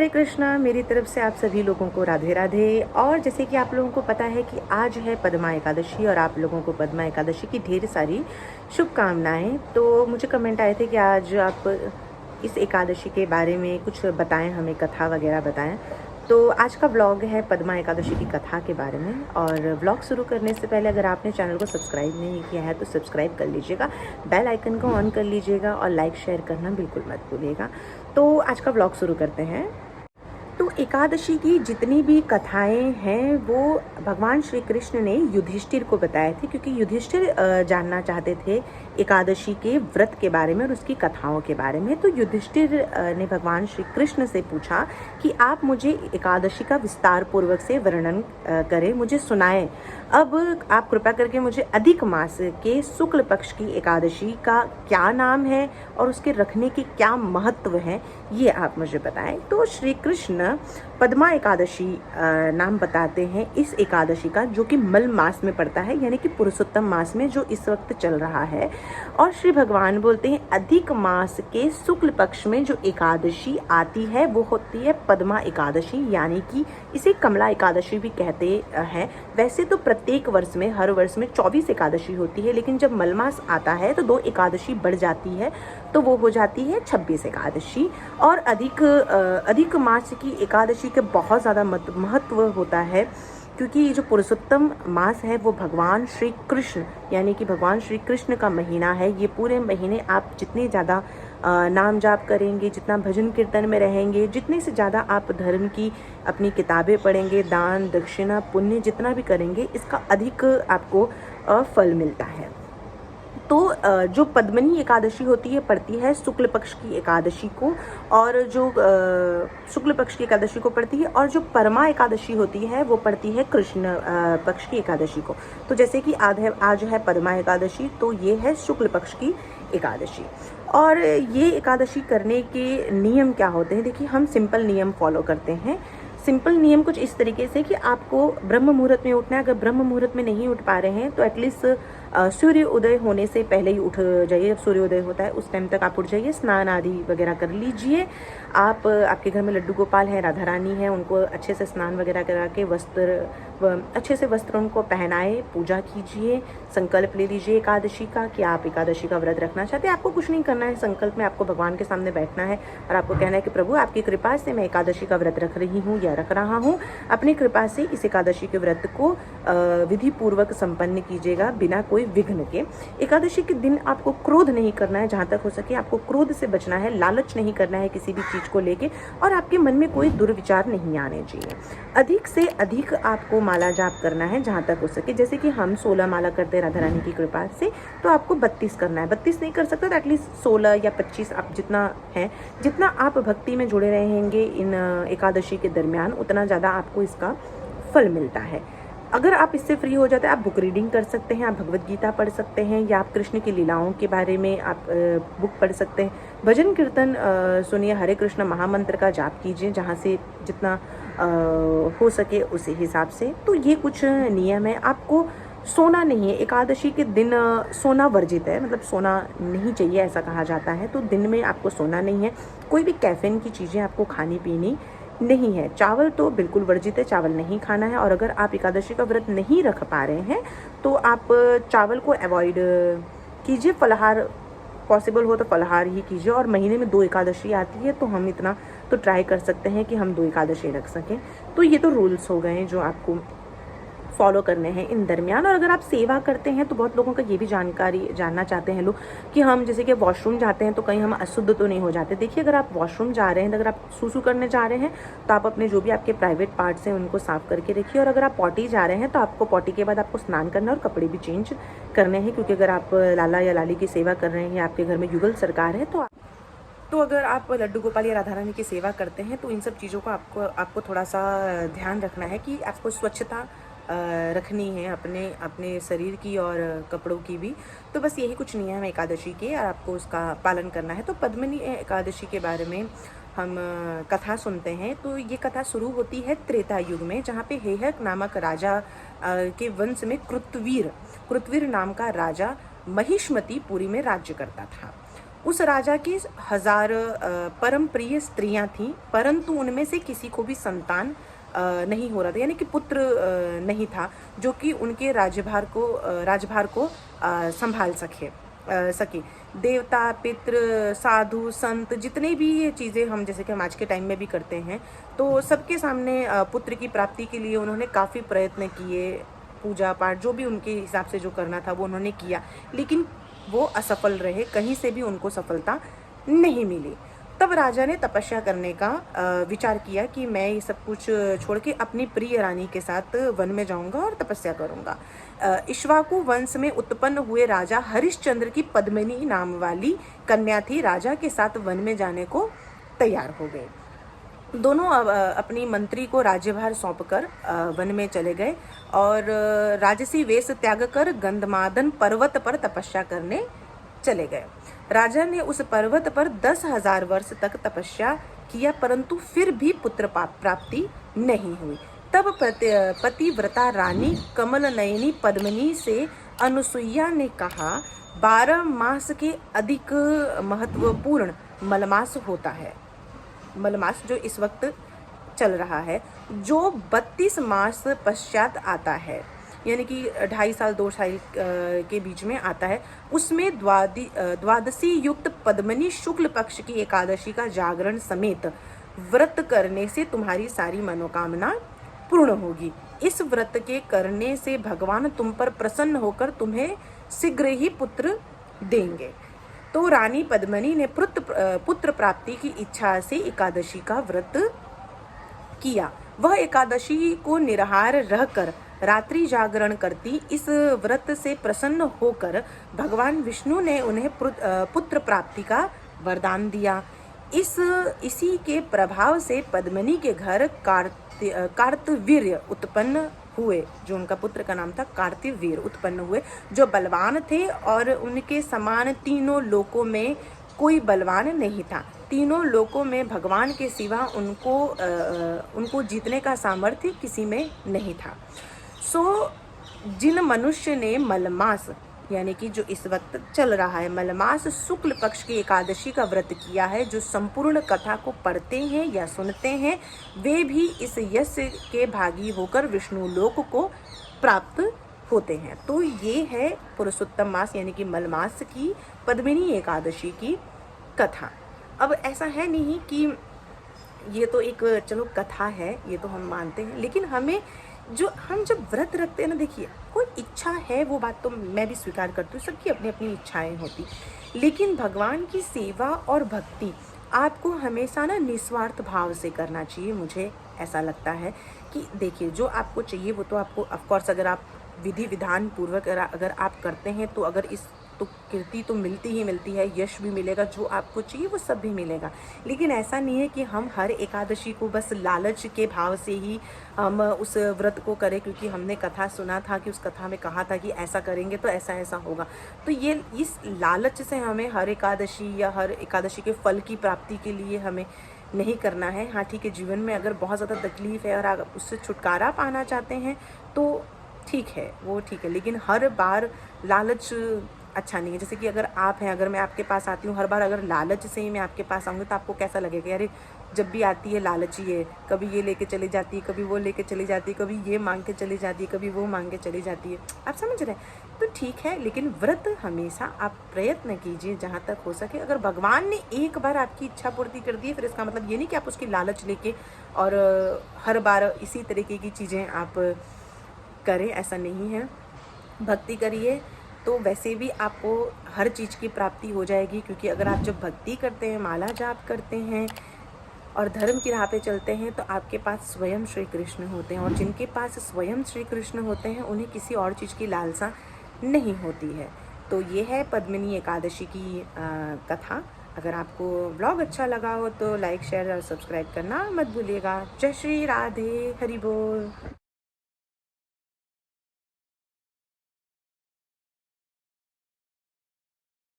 हरे कृष्णा। मेरी तरफ से आप सभी लोगों को राधे राधे। और जैसे कि आप लोगों को पता है कि आज है पद्मा एकादशी और आप लोगों को पद्मा एकादशी की ढेर सारी शुभकामनाएं। तो मुझे कमेंट आए थे कि आज आप इस एकादशी के बारे में कुछ बताएं, हमें कथा वगैरह बताएं। तो आज का व्लॉग है पद्मा एकादशी की कथा के बारे में। और व्लॉग शुरू करने से पहले अगर आपने चैनल को सब्सक्राइब नहीं किया है तो सब्सक्राइब कर लीजिएगा, बेल आइकन को ऑन कर लीजिएगा और लाइक शेयर करना बिल्कुल मत भूलिएगा। तो आज का व्लॉग शुरू करते हैं। तो एकादशी की जितनी भी कथाएं हैं वो भगवान श्री कृष्ण ने युधिष्ठिर को बताए थे, क्योंकि युधिष्ठिर जानना चाहते थे एकादशी के व्रत के बारे में और उसकी कथाओं के बारे में। तो युधिष्ठिर ने भगवान श्री कृष्ण से पूछा कि आप मुझे एकादशी का विस्तार पूर्वक से वर्णन करें, मुझे सुनाएं। अब आप कृपा करके मुझे अधिक मास के शुक्ल पक्ष की एकादशी का क्या नाम है और उसके रखने के क्या महत्व है, ये आप मुझे बताएं। तो श्री कृष्ण पद्मा एकादशी नाम बताते हैं इस एकादशी का, जो कि मल मास में पड़ता है, यानी कि पुरुषोत्तम मास में जो इस वक्त चल रहा है। और श्री भगवान बोलते हैं अधिक मास के शुक्ल पक्ष में जो एकादशी आती है वो होती है पद्मा एकादशी, यानी कि इसे कमला एकादशी भी कहते हैं। वैसे तो प्रत्येक वर्ष में, हर वर्ष में 24 एकादशी होती है, लेकिन जब मलमास आता है तो 2 एकादशी बढ़ जाती है, तो वो हो जाती है 26 एकादशी। और अधिक मास की एकादशी का बहुत ज़्यादा महत्व होता है, क्योंकि ये जो पुरुषोत्तम मास है वो भगवान श्री कृष्ण, यानी कि भगवान श्री कृष्ण का महीना है। ये पूरे महीने आप जितने ज़्यादा नाम जाप करेंगे, जितना भजन कीर्तन में रहेंगे, जितने से ज़्यादा आप धर्म की अपनी किताबें पढ़ेंगे, दान दक्षिणा पुण्य जितना भी करेंगे, इसका अधिक आपको फल मिलता है। तो जो पद्मनी एकादशी होती है पड़ती है शुक्ल पक्ष की एकादशी को, और जो शुक्ल पक्ष की एकादशी को पड़ती है, और जो परमा एकादशी होती है वो पड़ती है कृष्ण पक्ष की एकादशी को। तो जैसे कि आज है पद्मा एकादशी, तो ये है शुक्ल पक्ष की एकादशी। और ये एकादशी करने के नियम क्या होते हैं? देखिए, हम सिंपल नियम फॉलो करते हैं। सिंपल नियम कुछ इस तरीके से कि आपको ब्रह्म मुहूर्त में उठना है। अगर ब्रह्म मुहूर्त में नहीं उठ पा रहे हैं तो एटलीस्ट सूर्य उदय होने से पहले ही उठ जाइए। जब सूर्य उदय होता है उस टाइम तक आप उठ जाइए, स्नान आदि वगैरह कर लीजिए। आप आपके घर में लड्डू गोपाल हैं, राधा रानी है, उनको अच्छे से स्नान वगैरह करा के अच्छे से वस्त्र उनको पहनाए, पूजा कीजिए, संकल्प ले लीजिए एकादशी का कि आप एकादशी का व्रत रखना चाहते हैं। आपको कुछ नहीं करना है, संकल्प में आपको भगवान के सामने बैठना है और आपको कहना है कि प्रभु आपकी कृपा से मैं एकादशी का व्रत रख रही हूँ या रख रहा हूँ। अपनी कृपा से इस एकादशी के व्रत को विधि पूर्वक संपन्न कीजिएगा बिना कोई विघ्न के। एकादशी के दिन आपको क्रोध नहीं करना है, जहाँ तक हो सके आपको क्रोध से बचना है, लालच नहीं करना है किसी भी चीज को लेके, और आपके मन में कोई दुर्विचार नहीं आने चाहिए। अधिक से अधिक आपको माला जाप करना है जहाँ तक हो सके। जैसे कि हम 16 माला करते हैं राधा रानी की कृपा से, तो आपको 32 करना है। 32 नहीं कर सकते तो एटलीस्ट 16 या 25, आप जितना है, जितना आप भक्ति में जुड़े रहेंगे इन एकादशी के दरमियान, उतना ज़्यादा आपको इसका फल मिलता है। अगर आप इससे फ्री हो जाते हैं, आप बुक रीडिंग कर सकते हैं, आप भगवत गीता पढ़ सकते हैं, या आप कृष्ण की लीलाओं के बारे में आप बुक पढ़ सकते हैं। भजन कीर्तन सुनिए, हरे कृष्ण महामंत्र का जाप कीजिए, जहाँ से जितना हो सके उसी हिसाब से। तो ये कुछ नियम है। आपको सोना नहीं है एकादशी के दिन, सोना वर्जित है, मतलब सोना नहीं चाहिए ऐसा कहा जाता है। तो दिन में आपको सोना नहीं है, कोई भी कैफीन की चीज़ें आपको खानी पीनी नहीं है। चावल तो बिल्कुल वर्जित है, चावल नहीं खाना है। और अगर आप एकादशी का व्रत नहीं रख पा रहे हैं तो आप चावल को अवॉइड कीजिए, फलाहार पॉसिबल हो तो फलाहार ही कीजिए। और महीने में 2 एकादशी आती है, तो हम इतना तो ट्राई कर सकते हैं कि हम 2 एकादशी रख सकें। तो ये तो रूल्स हो गए हैं जो आपको फॉलो करने हैं इन दरमियान। और अगर आप सेवा करते हैं तो बहुत लोगों का ये भी जानना चाहते हैं लोग कि हम जैसे कि वॉशरूम जाते हैं तो कहीं हम अशुद्ध तो नहीं हो जाते। देखिए, अगर आप वॉशरूम जा रहे हैं, अगर आप सूसू करने जा रहे हैं तो आप अपने जो भी आपके प्राइवेट पार्ट्स हैं उनको साफ करके रखिए। और अगर आप पॉटी जा रहे हैं तो आपको पॉटी के बाद आपको स्नान करना और कपड़े भी चेंज करने हैं, क्योंकि अगर आप लाला या लाली की सेवा कर रहे हैं या आपके घर में युगल सरकार है तो अगर आप लड्डू गोपाल या राधा रानी की सेवा करते हैं तो इन सब चीज़ों का आपको थोड़ा सा ध्यान रखना है कि आपको स्वच्छता रखनी है अपने शरीर की और कपड़ों की भी। तो बस यही कुछ नियम है एकादशी के और आपको उसका पालन करना है। तो पद्मिनी एकादशी के बारे में हम कथा सुनते हैं। तो ये कथा शुरू होती है त्रेता युग में, जहाँ पे हेहक नामक राजा के वंश में कृतवीर नाम का राजा महिष्मती पुरी में राज्य करता था। उस राजा की 1000 परम प्रिय स्त्रियां थीं, परंतु उनमें से किसी को भी संतान नहीं हो रहा था, यानी कि पुत्र नहीं था जो कि उनके राजभार को संभाल सके। देवता, पितृ, साधु, संत, जितने भी ये चीज़ें हम जैसे कि हम आज के टाइम में भी करते हैं, तो सबके सामने पुत्र की प्राप्ति के लिए उन्होंने काफ़ी प्रयत्न किए, पूजा पाठ जो भी उनके हिसाब से जो करना था वो उन्होंने किया, लेकिन वो असफल रहे, कहीं से भी उनको सफलता नहीं मिली। तब राजा ने तपस्या करने का विचार किया कि मैं ये सब कुछ छोड़ के अपनी प्रिय रानी के साथ वन में जाऊंगा और तपस्या करूंगा। इक्ष्वाकु वंश में उत्पन्न हुए राजा हरिश्चंद्र की पद्मिनी नाम वाली कन्या थी, राजा के साथ वन में जाने को तैयार हो गए। दोनों अपनी मंत्री को राज्यभार सौंपकर वन में चले गए और राजसी वेश त्याग कर गंधमादन पर्वत पर तपस्या करने चले गए। राजा ने उस पर्वत पर 10,000 वर्ष तक तपस्या किया, परंतु फिर भी पुत्र प्राप्ति नहीं हुई। तब पतिव्रता रानी कमल नयनी पद्मिनी से अनुसुईया ने कहा, 12 मास के अधिक महत्वपूर्ण मलमास होता है, मलमास जो इस वक्त चल रहा है, जो 32 मास पश्चात आता है, यानी कि 2.5 साल 2 साल के बीच में आता है। उसमें द्वादशी युक्त पद्मिनी शुक्ल पक्ष की एकादशी का जागरण समेत व्रत करने से तुम्हारी सारी मनोकामना पूर्ण होगी। इस व्रत के करने से भगवान तुम पर प्रसन्न होकर तुम्हें शीघ्र ही पुत्र देंगे। तो रानी पद्मिनी ने पुत्र प्राप्ति की इच्छा से एकादशी का व्रत किया। वह एकादशी को निराहार रहकर रात्रि जागरण करती। इस व्रत से प्रसन्न होकर भगवान विष्णु ने उन्हें पुत्र प्राप्ति का वरदान दिया। इसी के प्रभाव से पद्मिनी के घर कार्तवीर्य उत्पन्न हुए, जो उनका पुत्र का नाम था कार्तवीर्य उत्पन्न हुए, जो बलवान थे और उनके समान तीनों लोकों में कोई बलवान नहीं था। तीनों लोकों में भगवान के सिवा उनको जीतने का सामर्थ्य किसी में नहीं था। जिन मनुष्य ने मलमास, यानी कि जो इस वक्त चल रहा है, मलमास शुक्ल पक्ष की एकादशी का व्रत किया है, जो संपूर्ण कथा को पढ़ते हैं या सुनते हैं, वे भी इस यश के भागी होकर विष्णु लोक को प्राप्त होते हैं। तो ये है पुरुषोत्तम मास यानी कि मलमास की पद्मिनी एकादशी की कथा। अब ऐसा है नहीं कि ये तो एक चलो कथा है, ये तो हम मानते हैं, लेकिन हम जब व्रत रखते हैं ना, देखिए कोई इच्छा है, वो बात तो मैं भी स्वीकार करती हूँ, सबकी अपनी अपनी इच्छाएं होती, लेकिन भगवान की सेवा और भक्ति आपको हमेशा ना निस्वार्थ भाव से करना चाहिए। मुझे ऐसा लगता है कि देखिए जो आपको चाहिए वो तो आपको ऑफकोर्स अगर आप विधि विधान पूर्वक अगर आप करते हैं तो अगर इस तो कीर्ति तो मिलती ही मिलती है, यश भी मिलेगा, जो आपको चाहिए वो सब भी मिलेगा। लेकिन ऐसा नहीं है कि हम हर एकादशी को बस लालच के भाव से ही हम उस व्रत को करें, क्योंकि हमने कथा सुना था कि उस कथा में कहा था कि ऐसा करेंगे तो ऐसा ऐसा होगा। तो ये इस लालच से हमें हर एकादशी या हर एकादशी के फल की प्राप्ति के लिए हमें नहीं करना है। हाँ ठीक है, जीवन में अगर बहुत ज़्यादा तकलीफ़ है और आप उससे छुटकारा पाना चाहते हैं तो ठीक है, वो ठीक है, लेकिन हर बार लालच अच्छा नहीं है। जैसे कि अगर आप हैं, अगर मैं आपके पास आती हूँ, हर बार अगर लालच से ही मैं आपके पास आऊँगी तो आपको कैसा लगेगा, अरे जब भी आती है लालची है, कभी ये लेके चली जाती है, कभी वो लेके चली जाती है, कभी ये मांग के चली जाती है, कभी वो मांग के चली जाती है। आप समझ रहे हैं? तो ठीक है, लेकिन व्रत हमेशा आप प्रयत्न कीजिए जहाँ तक हो सके। अगर भगवान ने एक बार आपकी इच्छा पूर्ति कर दी है, फिर इसका मतलब ये नहीं कि आप उसकी लालच लेके और हर बार इसी तरीके की चीज़ें आप करें, ऐसा नहीं है। भक्ति करिए तो वैसे भी आपको हर चीज़ की प्राप्ति हो जाएगी, क्योंकि अगर आप जब भक्ति करते हैं, माला जाप करते हैं और धर्म की राह पे चलते हैं तो आपके पास स्वयं श्री कृष्ण होते हैं, और जिनके पास स्वयं श्री कृष्ण होते हैं उन्हें किसी और चीज़ की लालसा नहीं होती है। तो ये है पद्मिनी एकादशी की कथा। अगर आपको व्लॉग अच्छा लगा हो तो लाइक शेयर और सब्सक्राइब करना मत भूलिएगा। जय श्री राधे, हरि बोल।